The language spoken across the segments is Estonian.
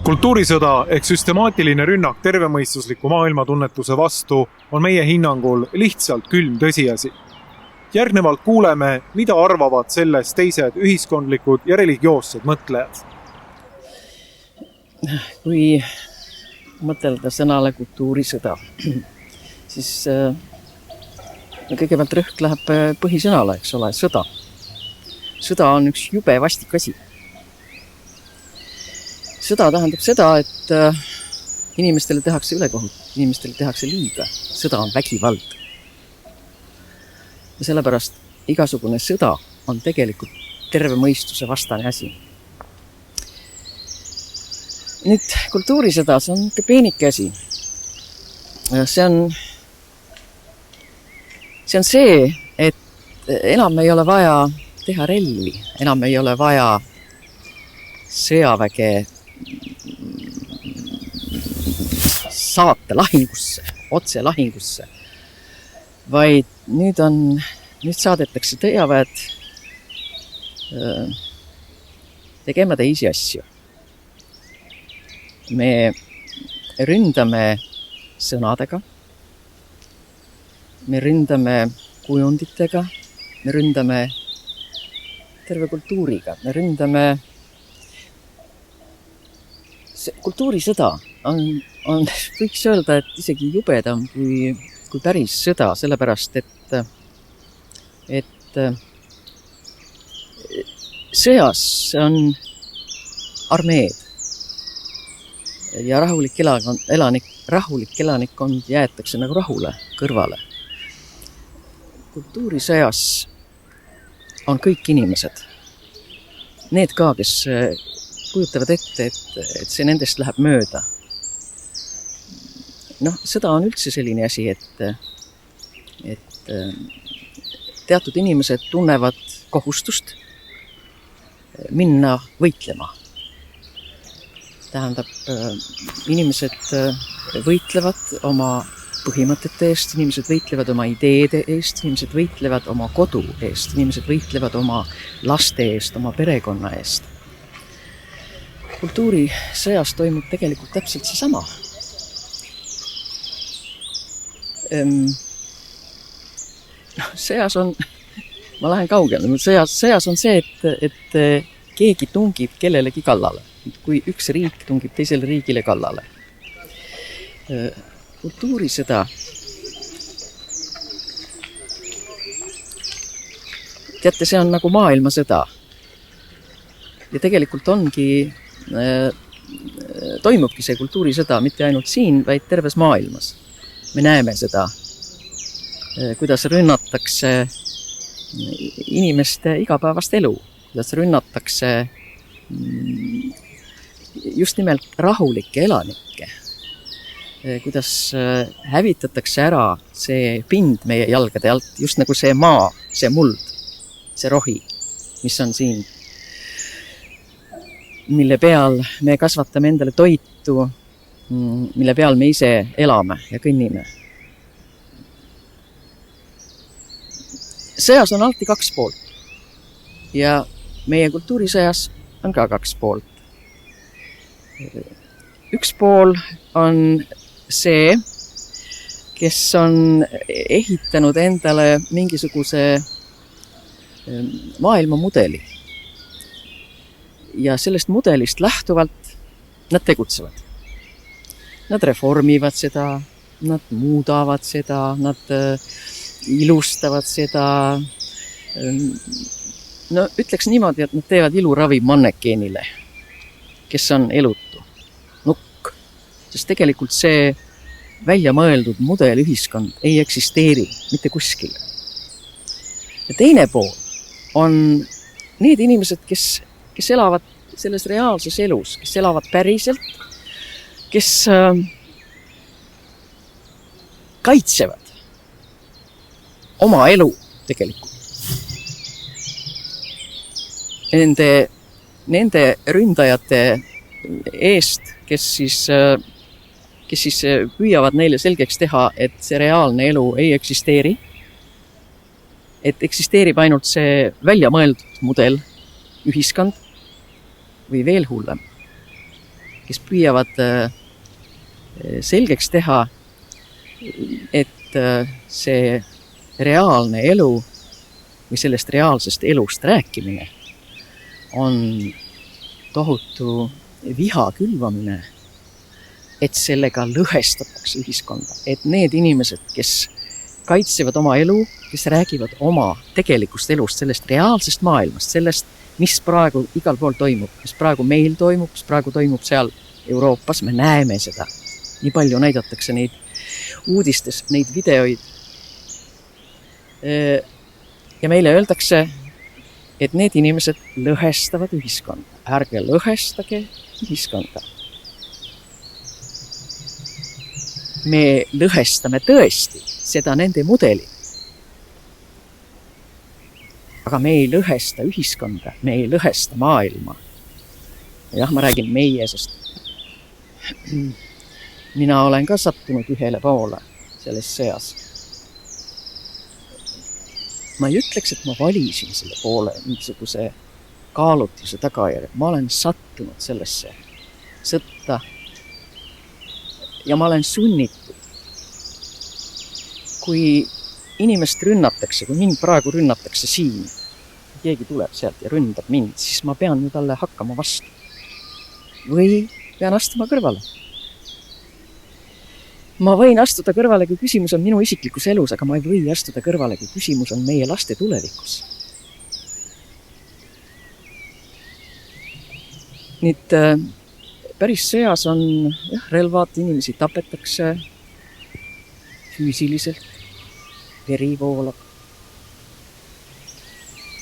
Kultuurisõda ehk süstemaatiline rünnak tervemõistusliku maailmatunnetuse vastu on meie hinnangul lihtsalt külm tõsiasi. Järgnevalt kuuleme, mida arvavad sellest teised ühiskondlikud ja religioossed mõtlejad. Kui mõtelda sõnale kultuurisõda, siis kõigepealt rõhk läheb põhisõnale, eks ole, sõda. Sõda on üks jube vastik asi. Sõda tähendab seda, et inimestele tehakse ülekohut, inimestele tehakse liiga. Sõda on vägivald. Ja sellepärast igasugune sõda on tegelikult terve mõistuse vastane asi. Nüüd kultuurisõda, see on peenike asi. See on see, et enam ei ole vaja teha relvi, enam ei ole vaja sõjaväge saata lahingusse, otse lahingusse, vaid nüüd saadetakse sõjaväed tegema teisi asju. Me ründame sõnadega, me ründame kujunditega, me ründame terve kultuuriga, me ründame kultuurisõda on võiks öelda, et isegi jubedam kui päris sõda, sellepärast, et sõjas on armeed ja rahulik elanikkond jäetakse nagu rahule kõrvale. Kultuurisõjas on kõik inimesed. Need ka, kes kujutavad ette, et see nendest läheb mööda. Sõda on üldse selline asi, et teatud inimesed tunnevad kohustust minna võitlema. Tähendab, inimesed võitlevad oma põhimõtete eest, inimesed võitlevad oma ideede eest, inimesed võitlevad oma kodu eest, inimesed võitlevad oma laste eest, oma perekonna eest. Kultuurisõjas toimub tegelikult täpselt seesama. Sõjas on, ma lähen kaugele, sõjas on see, et keegi tungib kellelegi kallale, kui üks riik tungib teisele riigile kallale. Kultuurisõda, teate, see on nagu maailmasõda. Ja tegelikult toimubki see kultuurisõda mitte ainult siin, vaid terves maailmas. Me näeme seda, kuidas rünnatakse inimeste igapäevast elu, kuidas rünnatakse just nimelt rahulikke elanikke, kuidas hävitatakse ära see pind meie jalgade alt, just nagu see maa, see muld, see rohi, mis on siin, mille peal me kasvatame endale toitu, mille peal me ise elame ja kõnnime. Sõjas on alati kaks poolt ja meie kultuurisõjas on ka kaks poolt. Üks pool on see, kes on ehitanud endale mingisuguse maailmamudeli. Ja sellest mudelist lähtuvalt nad tegutsevad. Nad reformivad seda, nad muudavad seda, nad ilustavad seda. Ütleks niimoodi, et nad teevad iluravi mannekeenile, kes on elutu, nukk. Sest tegelikult see välja mõeldud mudelühiskond ei eksisteeri mitte kuskil. Ja teine pool on need inimesed, kes elavad selles reaalses elus, kes elavad päriselt, kes kaitsevad oma elu tegelikult. Nende ründajate eest, kes siis püüavad neile selgeks teha, et see reaalne elu ei eksisteeri, et eksisteerib ainult see väljamõeldud mudel, ühiskond või veel hullem, kes püüavad selgeks teha, et see reaalne elu või sellest reaalsest elust rääkimine on tohutu viha külvamine, et sellega lõhestatakse ühiskonda, et need inimesed, kes kaitsevad oma elu, kes räägivad oma tegelikust elust, sellest reaalsest maailmast, sellest, mis praegu igal pool toimub, mis praegu meil toimub, mis praegu toimub seal Euroopas, me näeme seda. Nii palju näidatakse neid uudistes, neid videoid. Ja meile öeldakse, et need inimesed lõhestavad ühiskonda. Ärge lõhestage ühiskonda. Me lõhestame tõesti seda nende mudeli. Aga me ei lõhesta ühiskonda, me ei lõhesta maailma. Jah, ma räägin meie, sest mina olen ka sattunud ühele poole selles sõjas. Ma ei ütleks, et ma valisin selle poole niisuguse kaalutluse tagajärje. Ma olen sattunud sellesse sõtta ja ma olen sunnitud. Kui inimest rünnatakse, kui mind praegu rünnatakse siin, keegi tuleb sealt ja ründab mind, siis ma pean ju talle hakkama vastu. Või pean astuma kõrvale. Ma võin astuda kõrvale, kui küsimus on minu isiklikus elus, aga ma ei või astuda kõrvale, kui küsimus on meie laste tulevikus. Nüüd päris sõjas on relvad, inimesi tapetakse füüsiliselt, veri voolab.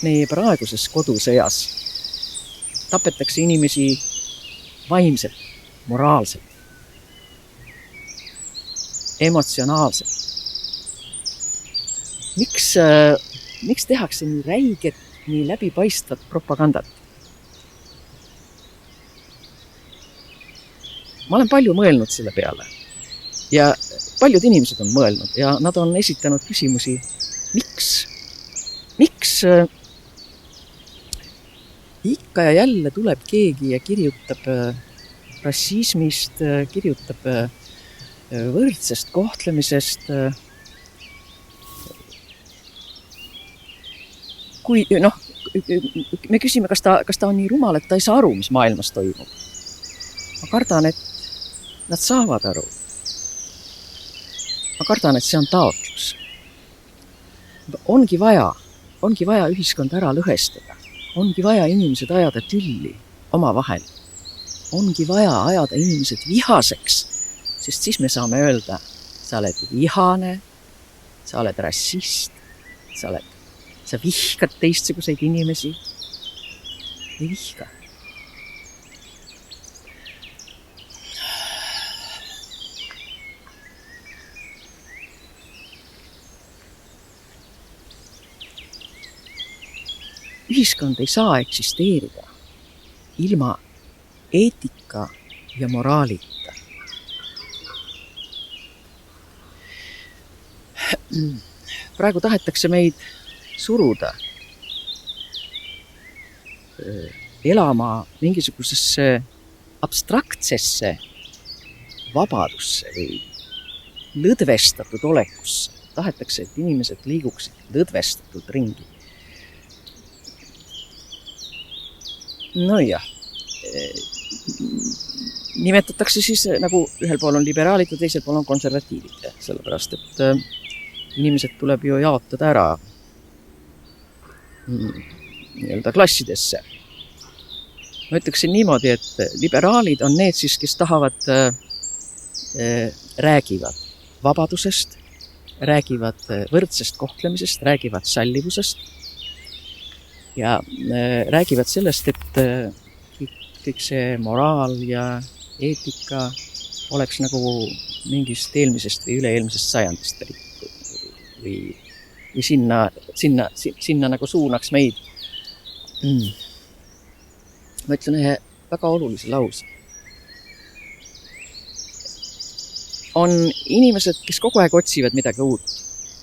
Meie praeguses kodusõjas tapetakse inimesi vaimselt, moraalselt, emotsionaalselt. Miks tehakse nii räiget, nii läbipaistvat propagandat? Ma olen palju mõelnud selle peale ja paljud inimesed on mõelnud ja nad on esitanud küsimusi, miks ikka ja jälle tuleb keegi ja kirjutab rassismist, kirjutab võrdsest kohtlemisest. Kui, me küsime, kas ta on nii rumal, et ta ei saa aru, mis maailmas toimub. Ma kardan, et nad saavad aru. Ma kardan, et see on taotlus. Ongi vaja ühiskond ära lõhestada. Ongi vaja inimesed ajada tülli oma vahel. Ongi vaja ajada inimesed vihaseks, sest siis me saame öelda, sa oled vihane, sa oled rassist, sa vihkad teistsuguseid inimesi. Ei vihka. Ühiskond ei saa eksisteerida ilma eetika ja moraalita. Praegu tahetakse meid suruda elama mingisugusesse abstraktsesse vabadusse või lõdvestatud olekusse. Tahetakse, et inimesed liiguksid lõdvestatud ringi. Nojah, nimetatakse siis nagu ühel pool on liberaalid ja teisel pool on konservatiivid, sellepärast, et inimesed tuleb ju jaotada ära nii-öelda klassidesse. Ma ütleksin niimoodi, et liberaalid on need siis, kes tahavad, räägivad vabadusest, räägivad võrdsest kohtlemisest, räägivad sallivusest ja räägivad sellest, et kõik see moraal ja eetika oleks nagu mingist eelmisest või üle-eelmisest sajandist või sinna nagu suunaks meid. Ma ütlen ühe väga olulise lause. On inimesed, kes kogu aeg otsivad midagi uut.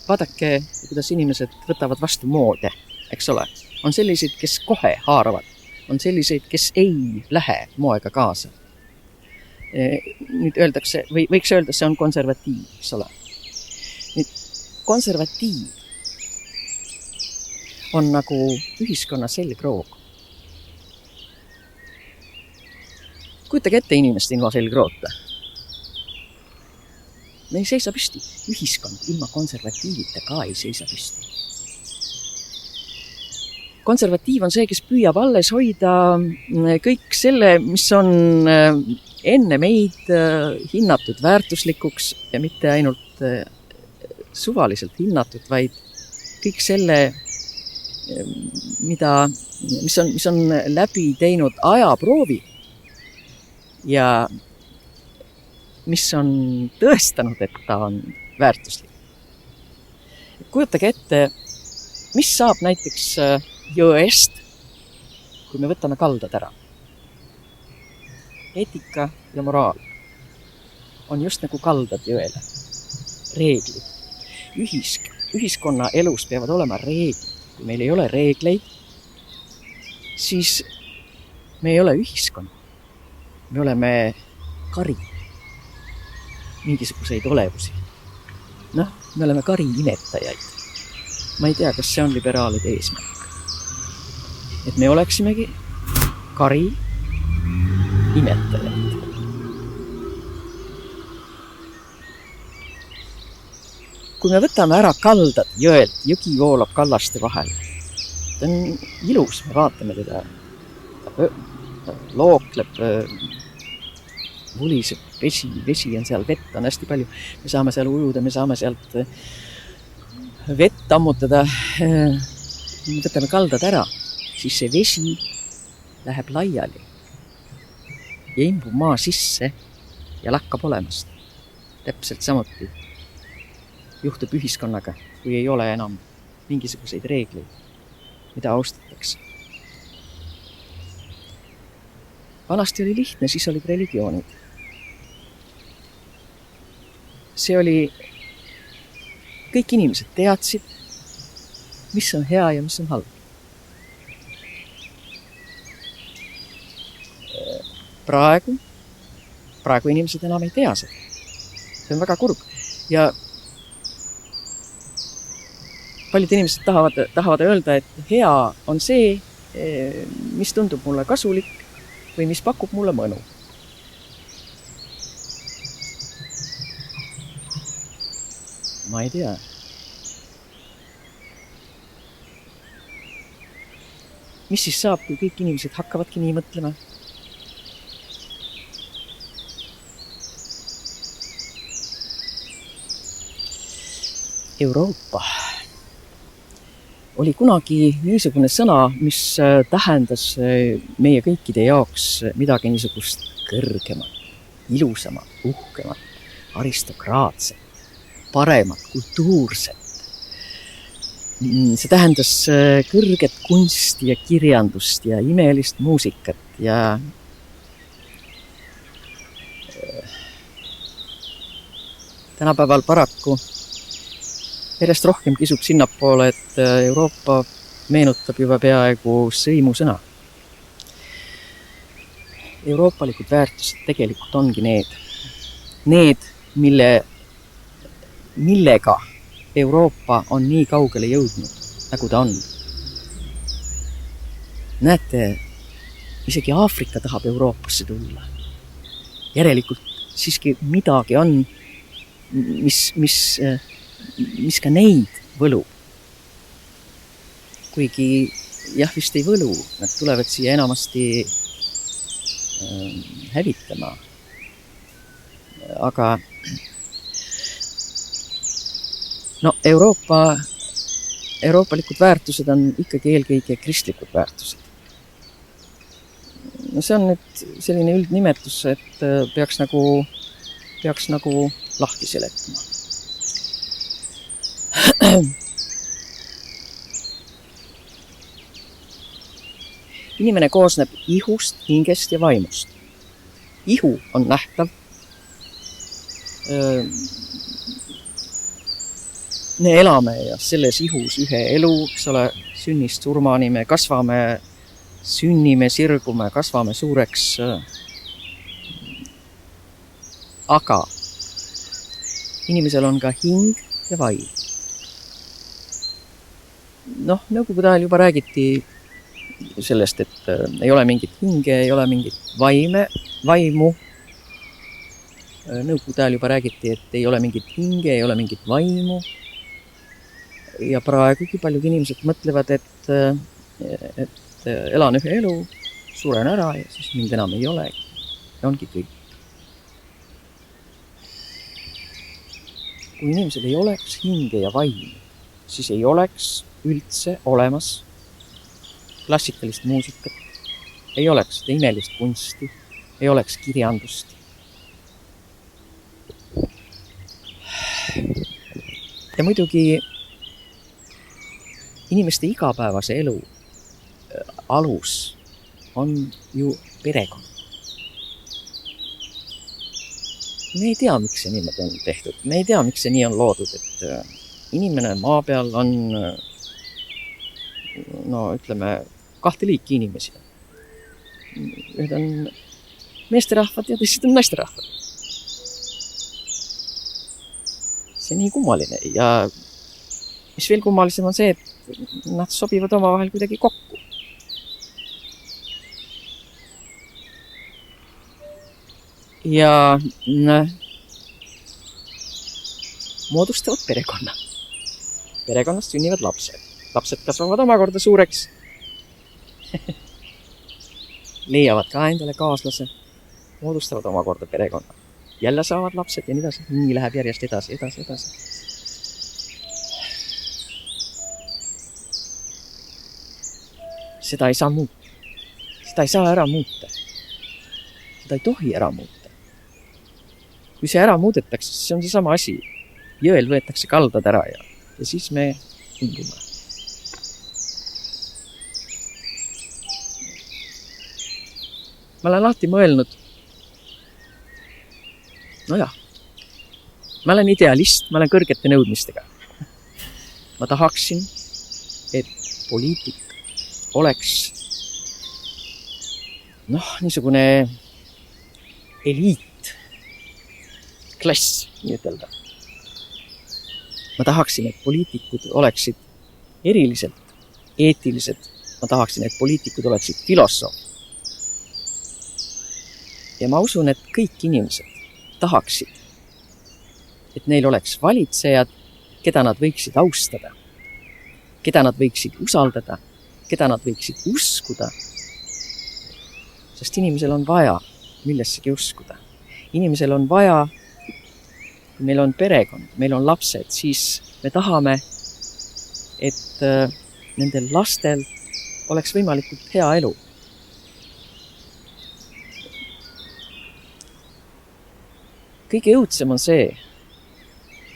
Vaadake, kuidas inimesed võtavad vastu moode, eks ole. On selliseid, kes kohe haaravad. On selliseid, kes ei lähe moega kaasa. nüüd öeldakse, või võiks öelda, see on konservatiiv, eks ole. Nüüd konservatiiv on nagu ühiskonna selgroog. Kujutage ette inimest ilma selgroota. Me ei seisa püsti. Ühiskond ilma konservatiivita ka ei seisa püsti. Konservatiiv on see, kes püüab alles hoida kõik selle, mis on enne meid hinnatud väärtuslikuks ja mitte ainult suvaliselt hinnatud, vaid kõik selle, mis on läbi teinud ajaproovi ja mis on tõestanud, et ta on väärtuslik. Kujutage ette, mis saab näiteks jõest, kui me võtame kaldad ära. Eetika ja moraal on just nagu kaldad jõele. Reeglid. Ühiskonna elus peavad olema reeglid. Kui meil ei ole reegleid, siis me ei ole ühiskond. Me oleme kari. Mingisuguseid olevusi. Me oleme kari imetajaid. Ma ei tea, kas see on liberaalide eesmärk. Et me oleksimegi kari imetajaid. Kui me võtame ära kaldad jõelt, jõgi voolab kallaste vahel. Ta on ilus, me vaatame teda. Ta lookleb, vuliseb, vesi on seal, vett on hästi palju. Me saame seal ujuda, me saame sealt vett ammutada. Me võtame kaldad ära, siis see vesi läheb laiali ja imbub maa sisse ja lakkab olemast. Täpselt samuti juhtub ühiskonnaga, kui ei ole enam mingisuguseid reegleid, mida austatakse. Vanasti oli lihtne, siis olid religioonid. See oli, kõik inimesed teadsid, mis on hea ja mis on halb. Praegu inimesed enam ei tea seda. See on väga kurb. Ja paljud inimesed tahavad öelda, et hea on see, mis tundub mulle kasulik või mis pakub mulle mõnu. Ma ei tea. Mis siis saab, kui kõik inimesed hakkavadki nii mõtlema? Euroopa oli kunagi niisugune sõna, mis tähendas meie kõikide jaoks midagi niisugust kõrgemat, ilusamat, uhkemat, aristokraatset, paremat, kultuurset. See tähendas kõrget kunsti ja kirjandust ja imelist muusikat ja tänapäeval paraku järjest rohkem kisub sinnapoole, et Euroopa meenutab juba peaaegu sõimusõna. Euroopalikud väärtused tegelikult ongi need, millega Euroopa on nii kaugele jõudnud, nagu ta on. Näete, isegi Aafrika tahab Euroopasse tulla. Järelikult siiski midagi on, mis ka neid võlub. Kuigi jah, vist ei võlu, nad tulevad siia enamasti hävitama. Aga euroopalikud väärtused on ikkagi eelkõige kristlikud väärtused. See on nüüd selline üldnimetus, et peaks nagu lahti seletama. Inimene koosneb ihust, hingest ja vaimust. Ihu on nähtav. Me elame ja selles ihus ühe elu, eks ole, sünnist surmani me kasvame, sünnime, sirgume, kasvame suureks. Aga inimesel on ka hing ja vaim. Nõukogude ajal juba räägiti sellest, et ei ole mingit hinge, ei ole mingit vaimu. Nõukogude ajal juba räägiti, et ei ole mingit hinge, ei ole mingit vaimu. Ja praegugi paljud inimesed mõtlevad, et elan ühe elu, suren ära ja siis mind enam ei ole. Ja ongi kõik. Kui inimesel ei oleks hinge ja vaimu, siis ei oleks üldse olemas klassikalist muusikat, ei oleks seda imelist kunsti, ei oleks kirjandust. Ja muidugi inimeste igapäevase elu alus on ju perekond. Me ei tea, miks see niimoodi on tehtud. Me ei tea, miks see nii on loodud, et inimene maa peal on, ütleme, 2 liiki inimesi. Ühed on meesterahvad ja teised on naisterahvad. See on nii kummaline ja mis veel kummalisem on see, et nad sobivad omavahel kuidagi kokku. Ja moodustavad perekonna. Perekonnast sünnivad lapsed. Lapsed kasvavad omakorda suureks. Leiavad ka endale kaaslase. Moodustavad omakorda perekonna. Jälle saavad lapsed ja nii läheb järjest edasi. Seda ei saa muuta. Seda ei saa ära muuta. Seda ei tohi ära muuta. Kui see ära muudetakse, siis on see sama asi. Jõel võetakse kaldad ära ja siis me hingume. Ma olen alati mõelnud, ma olen idealist, ma olen kõrgete nõudmistega. Ma tahaksin, et poliitik oleks niisugune eliit. Klass, nii ütelda. Ma tahaksin, et poliitikud oleksid eriliselt eetilised. Ma tahaksin, et poliitikud oleksid filosoof. Ja ma usun, et kõik inimesed tahaksid, et neil oleks valitsejad, keda nad võiksid austada, keda nad võiksid usaldada, keda nad võiksid uskuda. Sest inimesel on vaja millessegi uskuda. Inimesel on vaja, kui meil on perekond, meil on lapsed, siis me tahame, et nendel lastel oleks võimalikult hea elu. Kõige õudsem on see,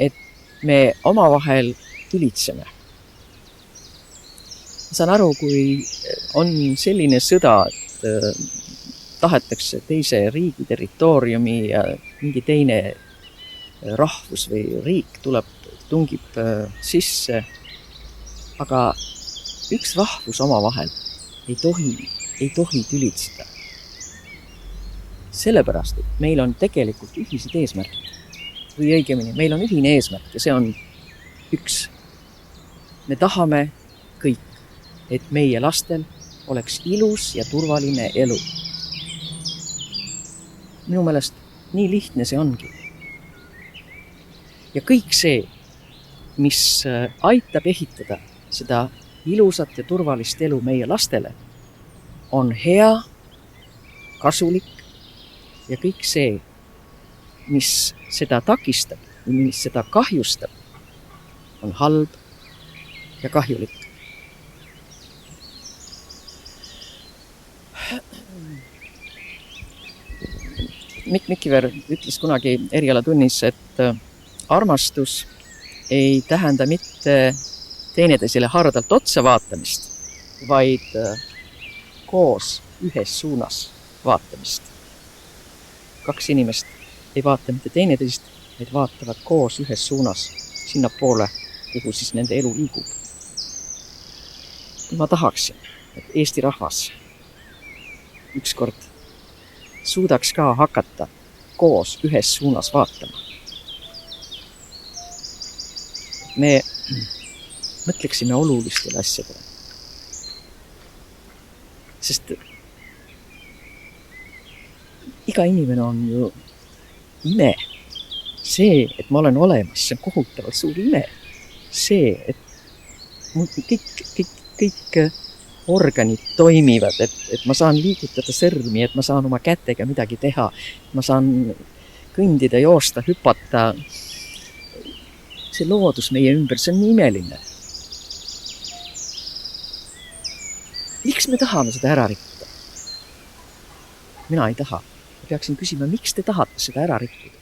et me omavahel tülitseme. Ma saan aru, kui on selline sõda, et tahetakse teise riigi territooriumi ja mingi teine rahvus või riik tungib sisse, aga üks rahvus omavahel ei tohi tülitseda. Sellepärast, et meil on tegelikult ühised eesmärgid. Või õigemini, meil on ühine eesmärk ja see on üks. Me tahame kõik, et meie lastel oleks ilus ja turvaline elu. Minu meelest nii lihtne see ongi. Ja kõik see, mis aitab ehitada seda ilusat ja turvalist elu meie lastele, on hea, kasulik ja kõik see, mis seda takistab ja mis seda kahjustab, on halb ja kahjulik. Mikk Mikiver ütles kunagi erialatunnis, et armastus ei tähenda mitte teineteisele hardalt otsa vaatamist, vaid koos ühes suunas vaatamist. 2 inimest ei vaata mitte teineteist, vaid vaatavad koos ühes suunas sinna poole, kuhu siis nende elu liigub. Ma tahaksin, et Eesti rahvas ükskord suudaks ka hakata koos ühes suunas vaatama. Me mõtleksime olulistele asjadele. Sest iga inimene on ju ime. See, et ma olen olemas, see on kohutavalt suur ime. See, et kõik organid toimivad, et ma saan liigutada sõrmi, et ma saan oma kätega midagi teha, ma saan kõndida, joosta, hüpata. See loodus meie ümber, see on nii imeline. Miks me tahame seda ära rikkuda? Mina ei taha. Ma peaksin küsima, miks te tahate seda ära rikkuda?